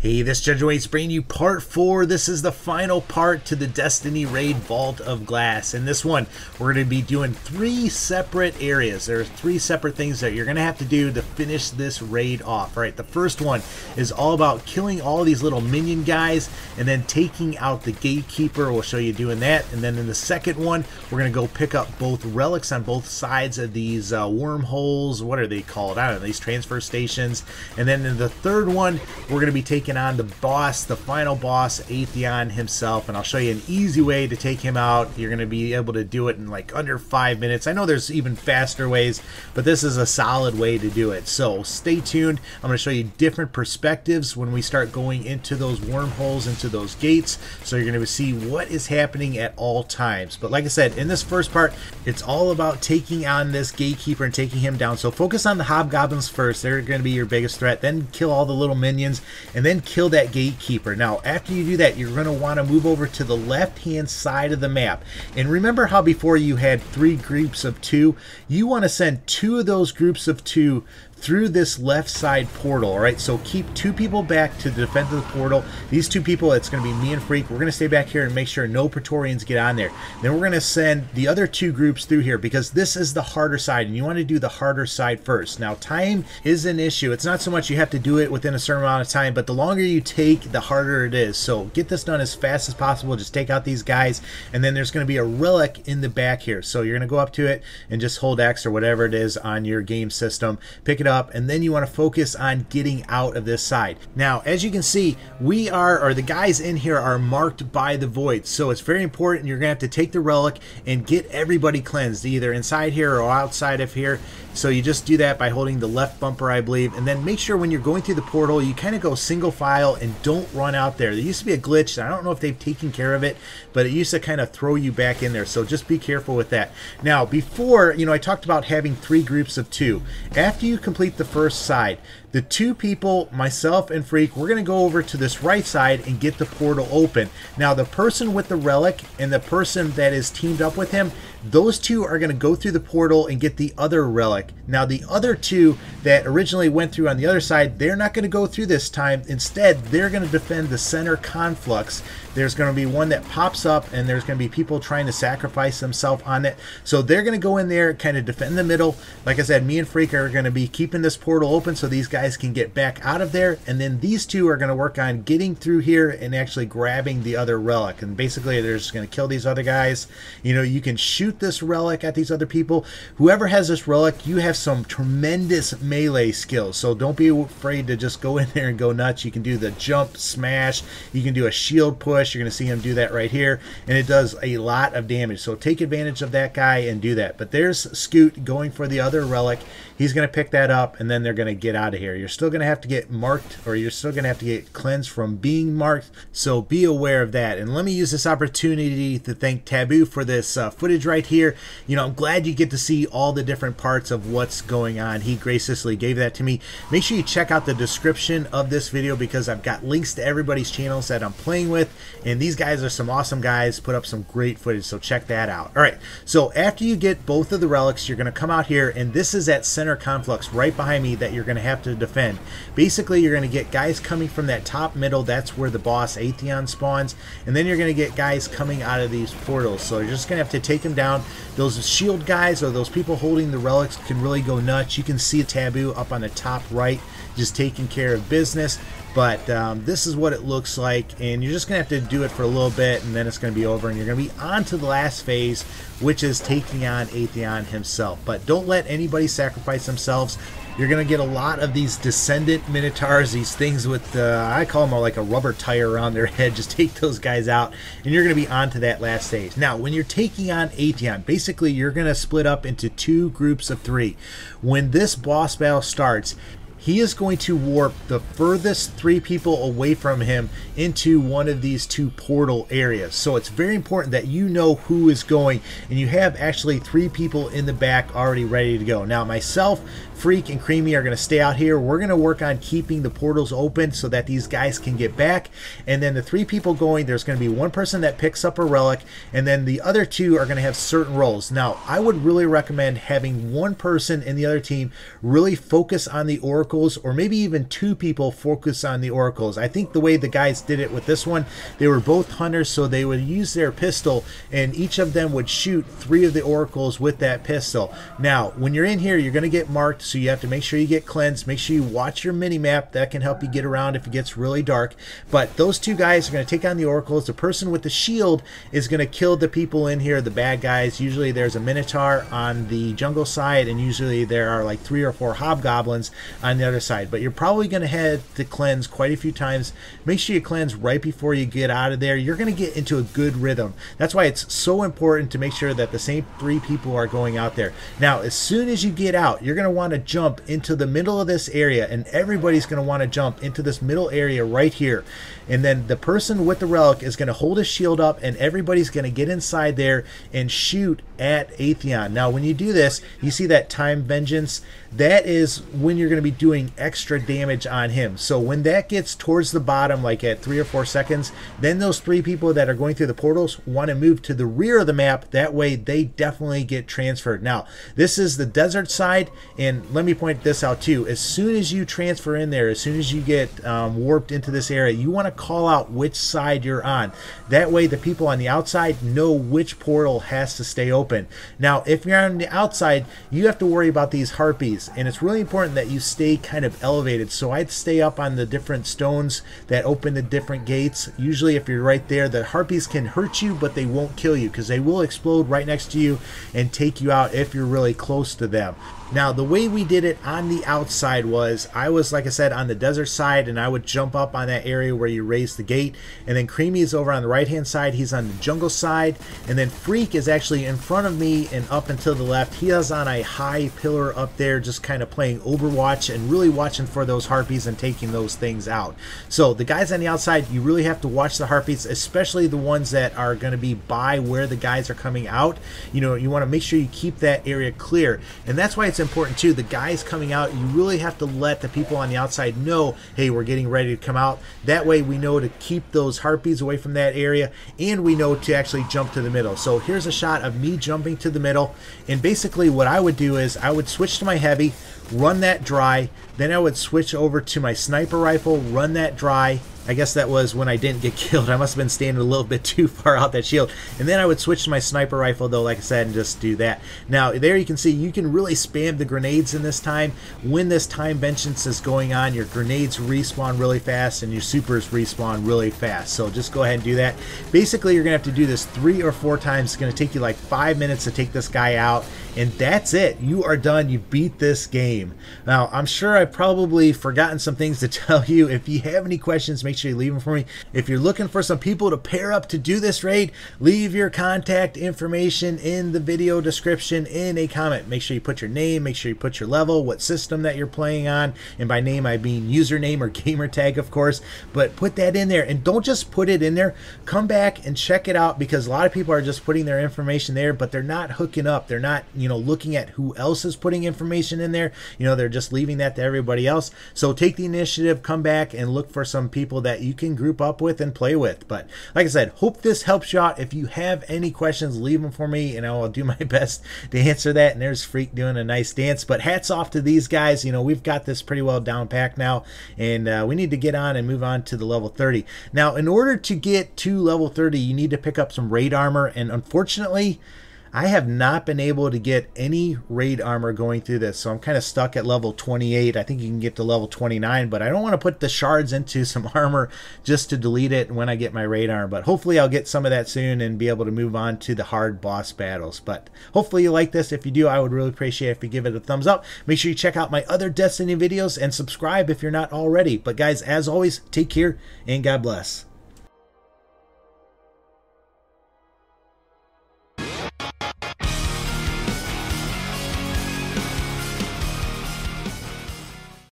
Hey, this Judge Waits bringing you part 4. This is the final part to the Destiny Raid Vault of Glass. In this one, we're going to be doing 3 separate areas. There are 3 separate things that you're going to have to do to finish this raid off. All right, the first one is all about killing all these little minion guys and then taking out the Gatekeeper. We'll show you doing that. And then in the second one, we're going to go pick up both relics on both sides of these wormholes. What are they called? I don't know, these transfer stations. And then in the third one, we're going to be taking on the boss, the final boss, Atheon himself, and I'll show you an easy way to take him out. You're going to be able to do it in like under 5 minutes. I know there's even faster ways, but this is a solid way to do it. So stay tuned. I'm going to show you different perspectives when we start going into those wormholes, into those gates, so you're going to see what is happening at all times. But like I said, in this first part, it's all about taking on this Gatekeeper and taking him down. So focus on the hobgoblins first. They're going to be your biggest threat. Then kill all the little minions, and then kill that Gatekeeper. Now after you do that, you're going to want to move over to the left hand side of the map, and remember how before you had 3 groups of 2? You want to send 2 of those groups of 2 through this left side portal. All right, so keep 2 people back to defend the portal. These 2 people, it's going to be me and Freak. We're going to stay back here and make sure no Praetorians get on there. Then we're going to send the other 2 groups through here, because this is the harder side and you want to do the harder side first. Now time is an issue. It's not so much you have to do it within a certain amount of time, but the longer you take, the harder it is. So get this done as fast as possible. Just take out these guys, and then there's going to be a relic in the back here. So you're going to go up to it and just hold X or whatever it is on your game system, pick it up, and then you want to focus on getting out of this side. Now as you can see, the guys in here are marked by the void, so it's very important. You're gonna have to take the relic and get everybody cleansed, either inside here or outside of here. So you just do that by holding the left bumper, I believe, and then make sure when you're going through the portal, you kind of go single file and don't run out there. There used to be a glitch. I don't know if they've taken care of it, but it used to kind of throw you back in there, so just be careful with that. Now before, I talked about having 3 groups of 2. After you complete the first side, the 2 people, myself and Freak, we're going to go over to this right side and get the portal open. Now the person with the relic and the person that is teamed up with him, those 2 are going to go through the portal and get the other relic. Now the other 2 that originally went through on the other side, they're not going to go through this time. Instead, they're going to defend the center conflux. There's going to be one that pops up, and there's going to be people trying to sacrifice themselves on it. So they're going to go in there, kind of defend the middle. Like I said, me and Freak are going to be keeping this portal open so these guys can get back out of there. And then these 2 are going to work on getting through here and actually grabbing the other relic. And basically, they're just going to kill these other guys. You can shoot this relic at these other people. Whoever has this relic, you have some tremendous melee skills. So don't be afraid to just go in there and go nuts. You can do the jump smash. You can do a shield push. You're going to see him do that right here, and it does a lot of damage. So take advantage of that guy and do that. But there's Scoot going for the other relic. He's going to pick that up, and then they're going to get out of here. You're still going to have to get marked, or you're still going to have to get cleansed from being marked, so be aware of that. And let me use this opportunity to thank Taboo for this footage right here. I'm glad you get to see all the different parts of what's going on. He graciously gave that to me. Make sure you check out the description of this video, because I've got links to everybody's channels that I'm playing with, and these guys are some awesome guys, put up some great footage, so check that out. All right, so after you get both of the relics, you're going to come out here, and this is that center conflux right behind me that you're going to have to defend. Basically, you're going to get guys coming from that top middle. That's where the boss Atheon spawns, and then you're going to get guys coming out of these portals. So you're just going to have to take them down. Those shield guys, or those people holding the relics, can really go nuts. You can see Taboo up on the top right just taking care of business. But this is what it looks like, and you're just going to have to do it for a little bit, and then it's going to be over, and you're going to be on to the last phase, which is taking on Atheon himself. But don't let anybody sacrifice themselves. You're going to get a lot of these descendant minotaurs, these things with, I call them like a rubber tire around their head. Just take those guys out, and you're going to be on to that last stage. Now, when you're taking on Atheon, basically you're going to split up into 2 groups of 3. When this boss battle starts, he is going to warp the furthest 3 people away from him into one of these 2 portal areas. So it's very important that you know who is going, and you have actually 3 people in the back already ready to go. Now myself, Freak, and Creamy are going to stay out here. We're going to work on keeping the portals open so that these guys can get back. And then the 3 people going, there's going to be 1 person that picks up a relic, and then the other 2 are going to have certain roles. Now I would really recommend having 1 person in the other team really focus on the Oracle oracles, or maybe even 2 people focus on the oracles. I think the way the guys did it with this one, they were both hunters, so they would use their pistol and each of them would shoot 3 of the oracles with that pistol. Now when you're in here, you're going to get marked, so you have to make sure you get cleansed. Make sure you watch your mini map. That can help you get around if it gets really dark. But those 2 guys are going to take on the oracles. The person with the shield is going to kill the people in here, the bad guys. Usually there's a minotaur on the jungle side, and usually there are like 3 or 4 hobgoblins on the other side. But you're probably going to have to cleanse quite a few times. Make sure you cleanse right before you get out of there. You're going to get into a good rhythm. That's why it's so important to make sure that the same 3 people are going out there. Now as soon as you get out, you're going to want to jump into the middle of this area, and everybody's going to want to jump into this middle area right here. And then the person with the relic is going to hold his shield up, and everybody's going to get inside there and shoot at Atheon. Now when you do this, you see that time vengeance. That is when you're going to be doing extra damage on him. So when that gets towards the bottom, like at 3 or 4 seconds, then those 3 people that are going through the portals want to move to the rear of the map. That way they definitely get transferred. Now this is the desert side, and let me point this out too. As soon as you transfer in there, as soon as you get warped into this area, you want to call out which side you're on. That way the people on the outside know which portal has to stay open. Now if you're on the outside, you have to worry about these harpies, and it's really important that you stay kind of elevated. So I'd stay up on the different stones that open the different gates. Usually if you're right there, the harpies can hurt you, but they won't kill you, because they will explode right next to you and take you out if you're really close to them. Now the way we did it on the outside was, I was, like I said, on the desert side, and I would jump up on that area where you raise the gate, and then Creamy is over on the right hand side, he's on the jungle side, and then Freak is actually in front of me and up and to the left. He is on a high pillar up there, just kind of playing Overwatch and really watching for those harpies and taking those things out. So the guys on the outside, you really have to watch the harpies, especially the ones that are going to be by where the guys are coming out. You know, you want to make sure you keep that area clear, and that's why it's important too. The guys coming out, you really have to let the people on the outside know, hey, we're getting ready to come out. That way we know to keep those harpies away from that area, and we know to actually jump to the middle. So here's a shot of me jumping to the middle, and basically what I would do is I would switch to my heavy, run that dry, then I would switch over to my sniper rifle, run that dry. I guess that was when I didn't get killed. I must have been standing a little bit too far out that shield. And then I would switch to my sniper rifle though, like I said, and just do that. Now there you can see you can really spam the grenades in this time. When this time vengeance is going on, your grenades respawn really fast and your supers respawn really fast. So just go ahead and do that. Basically you're going to have to do this 3 or 4 times. It's going to take you like 5 minutes to take this guy out. And that's it. You are done. You beat this game. Now, I'm sure I've probably forgotten some things to tell you. If you have any questions, make sure you leave them for me. If you're looking for some people to pair up to do this raid, leave your contact information in the video description in a comment. Make sure you put your name, make sure you put your level, what system that you're playing on. And by name, I mean username or gamer tag, of course. But put that in there, and don't just put it in there. Come back and check it out, because a lot of people are just putting their information there, but they're not hooking up. They're not, you know, looking at who else is putting information in there. You know, they're just leaving that to everybody else. So take the initiative, come back and look for some people that you can group up with and play with. But like I said, hope this helps you out. If you have any questions, leave them for me and I'll do my best to answer that. And there's Freak doing a nice dance. But hats off to these guys. You know, we've got this pretty well down packed now, and we need to get on and move on to the level 30. Now, in order to get to level 30, you need to pick up some raid armor, and unfortunately I have not been able to get any raid armor going through this, so I'm kind of stuck at level 28. I think you can get to level 29, but I don't want to put the shards into some armor just to delete it when I get my raid armor. But hopefully I'll get some of that soon and be able to move on to the hard boss battles. But hopefully you like this. If you do, I would really appreciate it if you give it a thumbs up. Make sure you check out my other Destiny videos and subscribe if you're not already. But guys, as always, take care and God bless.